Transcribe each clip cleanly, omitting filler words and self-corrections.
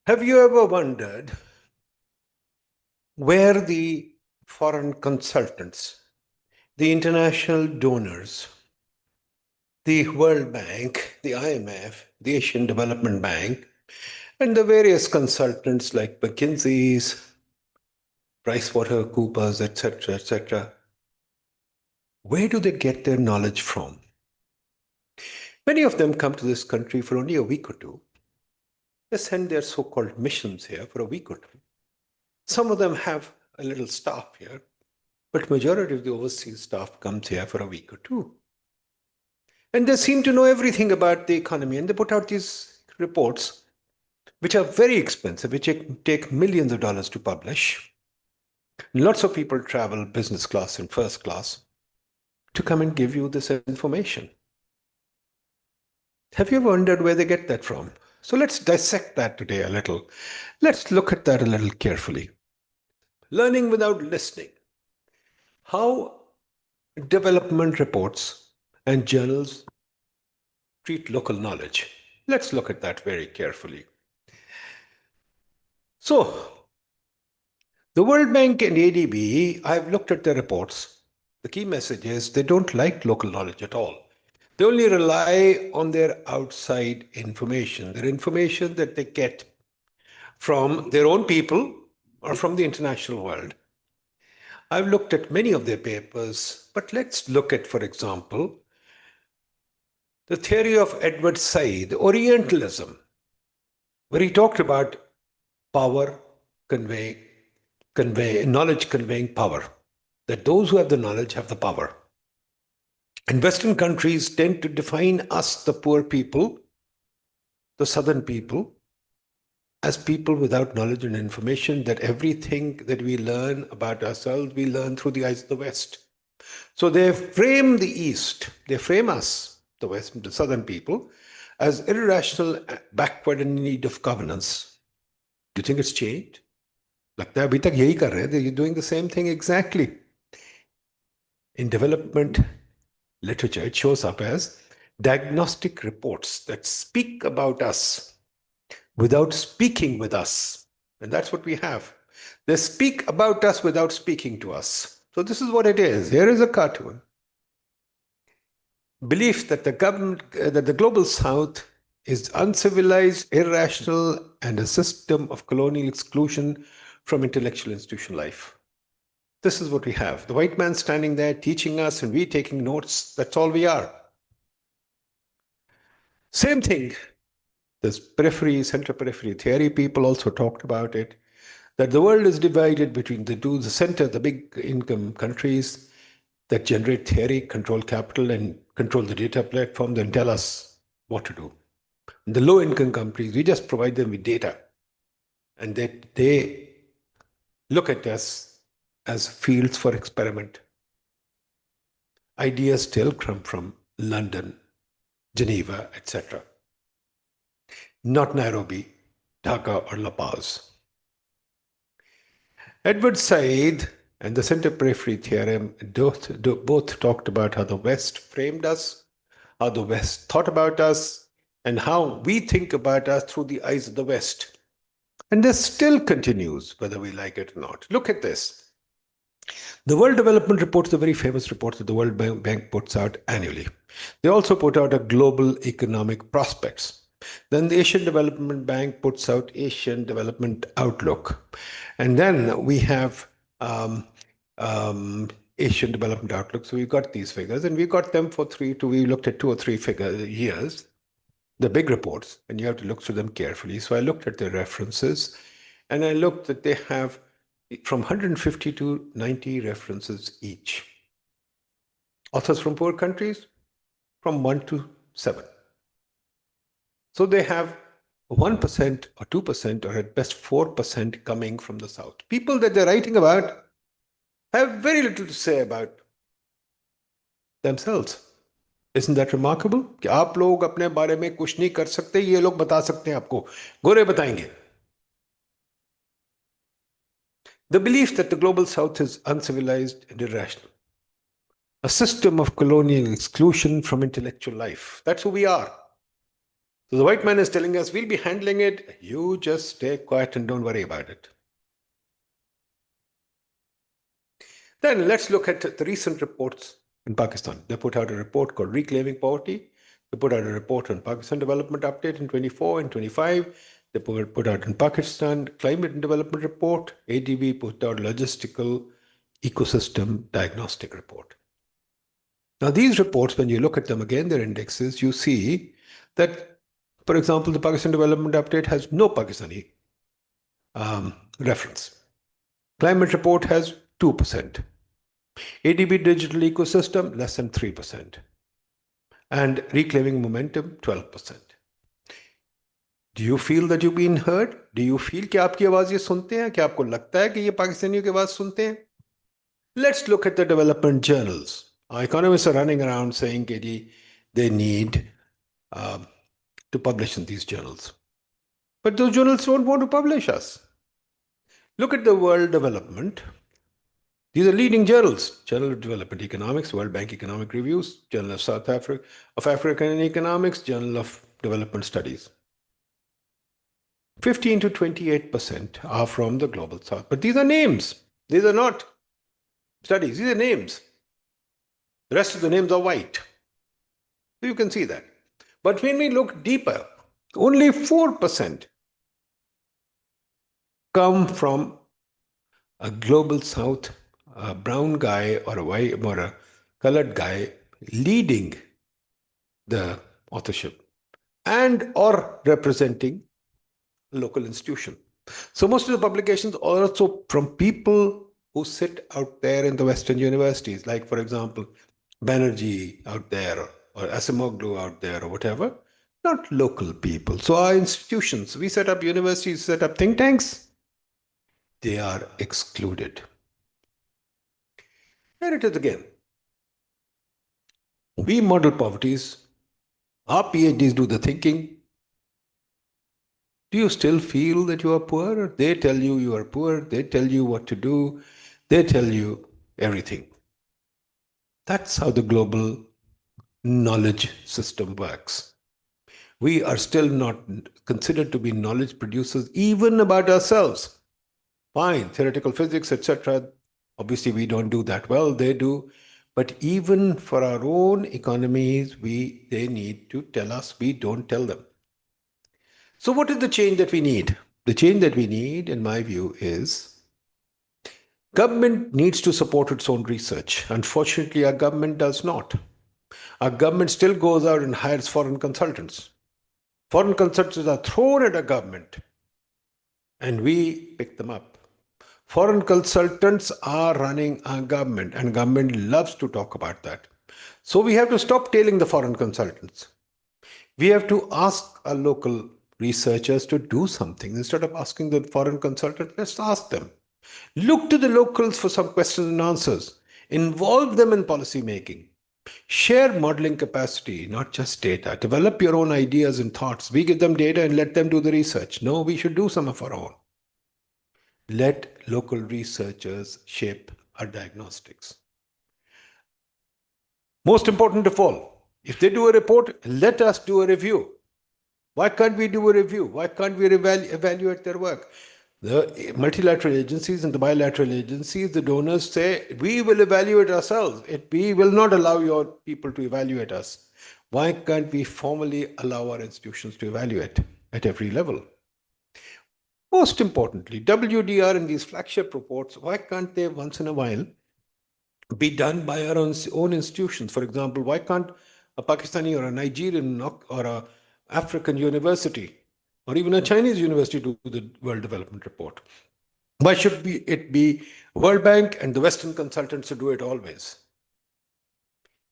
Have you ever wondered where the foreign consultants, the international donors, the World Bank, the IMF, the Asian Development Bank, and the various consultants like McKinsey's, PricewaterhouseCoopers, etc., where do they get their knowledge from? Many of them come to this country for only a week or two. They send their so-called missions here for a week or two. Some of them have a little staff here, but majority of the overseas staff comes here for a week or two. And they seem to know everything about the economy, and they put out these reports, which are very expensive, which take millions of dollars to publish. Lots of people travel business class and first class to come and give you this information. Have you ever wondered where they get that from? So let's dissect that today a little. Let's look at that a little carefully. Learning without listening. How development reports and journals treat local knowledge. Let's look at that very carefully. So, the World Bank and ADB, I've looked at their reports. The key message is they don't like local knowledge at all. They only rely on their outside information, their information that they get from their own people or from the international world. I've looked at many of their papers, but let's look at, for example, the theory of Edward Said, Orientalism, where he talked about power knowledge conveying power, that those who have the knowledge have the power. And Western countries tend to define us, the poor people, the southern people, as people without knowledge and information, that everything that we learn about ourselves, we learn through the eyes of the West. So they frame the East, they frame us, the West, the southern people, as irrational, backward, and in need of governance. Do you think it's changed? लगता है अभी तक यही कर रहे हैं. You're doing the same thing exactly. In development literature, it shows up as diagnostic reports that speak about us without speaking with us. And that's what we have. They speak about us without speaking to us. So this is what it is. Here is a cartoon. Belief that the global South is uncivilized, irrational, and a system of colonial exclusion from intellectual institution life. This is what we have. The white man standing there teaching us and we taking notes. That's all we are. Same thing. This periphery, center-periphery theory, people also talked about it, that the world is divided between the center, the big income countries that generate theory, control capital, and control the data platform, then tell us what to do. And the low income countries, we just provide them with data. And they look at us as fields for experiment. Ideas still come from London, Geneva, etc. Not Nairobi, Dhaka, or La Paz. Edward Said and the Center-periphery theorem both talked about how the West framed us, how the West thought about us, and how we think about us through the eyes of the West. And this still continues, whether we like it or not. Look at this. The World Development Report is a very famous report that the World Bank puts out annually. They also put out a global economic prospects. Then the Asian Development Bank puts out Asian Development Outlook. And then we have Asian Development Outlook. So we've got these figures, and we got them for we looked at 2 or 3 years, the big reports, and you have to look through them carefully. So I looked at their references, and I looked that they have from 150 to 90 references each. Authors from poor countries, from 1 to 7. So they have 1% or 2% or at best 4% coming from the South. People that they're writing about have very little to say about themselves. Isn't that remarkable? कि आप लोग अपने बारे में कुछ नहीं कर सकते, ये लोग बता सकते हैं आपको, गोरे बताएंगे. The belief that the global South is uncivilized and irrational. A system of colonial exclusion from intellectual life. That's who we are. So the white man is telling us, we'll be handling it. You just stay quiet and don't worry about it. Then let's look at the recent reports in Pakistan. They put out a report called Reclaiming Poverty. They put out a report on Pakistan Development Update in 24 and 25. They put out in Pakistan Climate and Development Report. ADB put out Logistical Ecosystem Diagnostic Report. Now, these reports, when you look at them again, their indexes, you see that, for example, the Pakistan Development Update has no Pakistani reference. Climate report has 2%. ADB digital ecosystem, less than 3%. And reclaiming momentum, 12%. Do you feel that you've been heard? Do you feel कि आपकी आवाज ये सुनते हैं? क्या आपको लगता है कि ये पाकिस्तानियों की आवाज सुनते हैं? Let's look at the development journals. Our economists are running around saying that they need to publish in these journals. But those journals don't want to publish us. Look at the world development. These are leading journals: Journal of Development Economics, World Bank Economic Reviews, Journal of South Africa, of African Economics, Journal of Development Studies. 15 to 28% are from the Global South. But these are names. These are not studies. These are names. The rest of the names are white. So you can see that. But when we look deeper, only 4% come from a Global South, a brown guy or a white or a colored guy leading the authorship and or representing a local institution. So most of the publications are also from people who sit out there in the Western universities, like, for example, Banerjee out there or Asimoglu out there or whatever, not local people. So our institutions, we set up universities, set up think tanks, they are excluded. There it is again. We model poverties. Our PhDs do the thinking. Do you still feel that you are poor? They tell you you are poor. They tell you what to do. They tell you everything. That's how the global knowledge system works. We are still not considered to be knowledge producers even about ourselves. Fine, theoretical physics, etc. Obviously, we don't do that well. They do. But even for our own economies, they need to tell us. We don't tell them. So what is the change that we need? The change that we need, in my view, is government needs to support its own research. Unfortunately, our government does not. Our government still goes out and hires foreign consultants. Foreign consultants are thrown at a government and we pick them up. Foreign consultants are running our government and government loves to talk about that. So we have to stop tailing the foreign consultants. We have to ask our local researchers to do something. Instead of asking the foreign consultants, let's ask them. Look to the locals for some questions and answers. Involve them in policy making. Share modeling capacity, not just data. Develop your own ideas and thoughts. We give them data and let them do the research. No, we should do some of our own. Let local researchers shape our diagnostics. Most important of all, if they do a report, let us do a review. Why can't we do a review? Why can't we evaluate their work? The multilateral agencies and the bilateral agencies, the donors say, we will evaluate ourselves. We will not allow your people to evaluate us. Why can't we formally allow our institutions to evaluate at every level? Most importantly, WDR and these flagship reports, why can't they once in a while be done by our own institutions? For example, why can't a Pakistani or a Nigerian or a African university or even a Chinese university do the World Development Report? Why should it be World Bank and the Western consultants to do it always?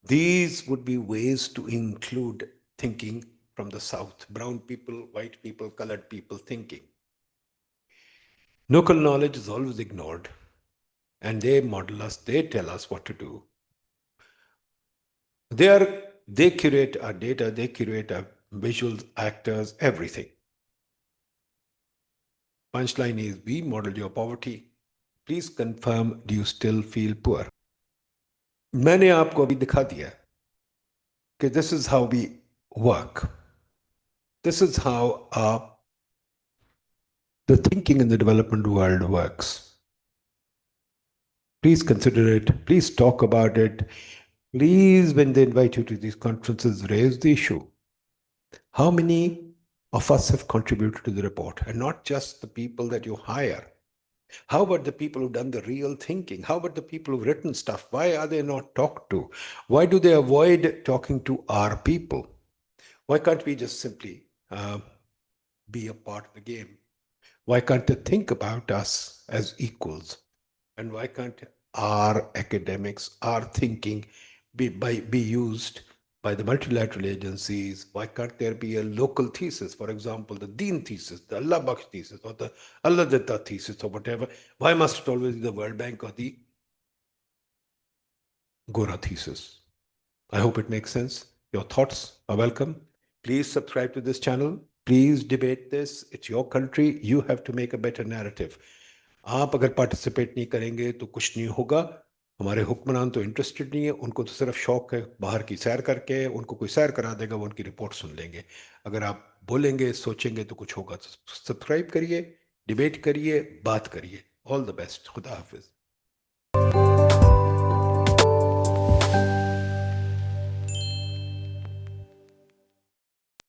These would be ways to include thinking from the South, brown people, white people, colored people thinking. Local knowledge is always ignored, and they model us, they tell us what to do. They curate our data, they curate our visuals, actors, everything. Punchline is, we model your poverty. Please confirm, do you still feel poor? मैंने आपको अभी दिखा दिया कि this is how we work. This is how the thinking in the development world works. Please consider it. Please talk about it. Please, when they invite you to these conferences, raise the issue. How many of us have contributed to the report? And not just the people that you hire. How about the people who've done the real thinking? How about the people who've written stuff? Why are they not talked to? Why do they avoid talking to our people? Why can't we just simply be a part of the game? Why can't they think about us as equals? And why can't our academics, our thinking be used by the multilateral agencies? Why can't there be a local thesis? For example, the Deen thesis, the Allah Baksh thesis, or the Allah Datta thesis, or whatever. Why must it always be the World Bank or the Gora thesis? I hope it makes sense. Your thoughts are welcome. Please subscribe to this channel. Please debate this. It's your country. You have to make a better narrative. आप अगर participate नहीं करेंगे तो कुछ नहीं होगा. हमारे हुक्मरान तो इंटरेस्टेड नहीं है, उनको तो सिर्फ शौक है बाहर की सैर करके, उनको कोई सैर करा देगा, वो उनकी रिपोर्ट सुन लेंगे. अगर आप बोलेंगे सोचेंगे तो कुछ होगा. तो सब्सक्राइब करिए, डिबेट करिए, बात करिए. All the best. खुदा हाफिज.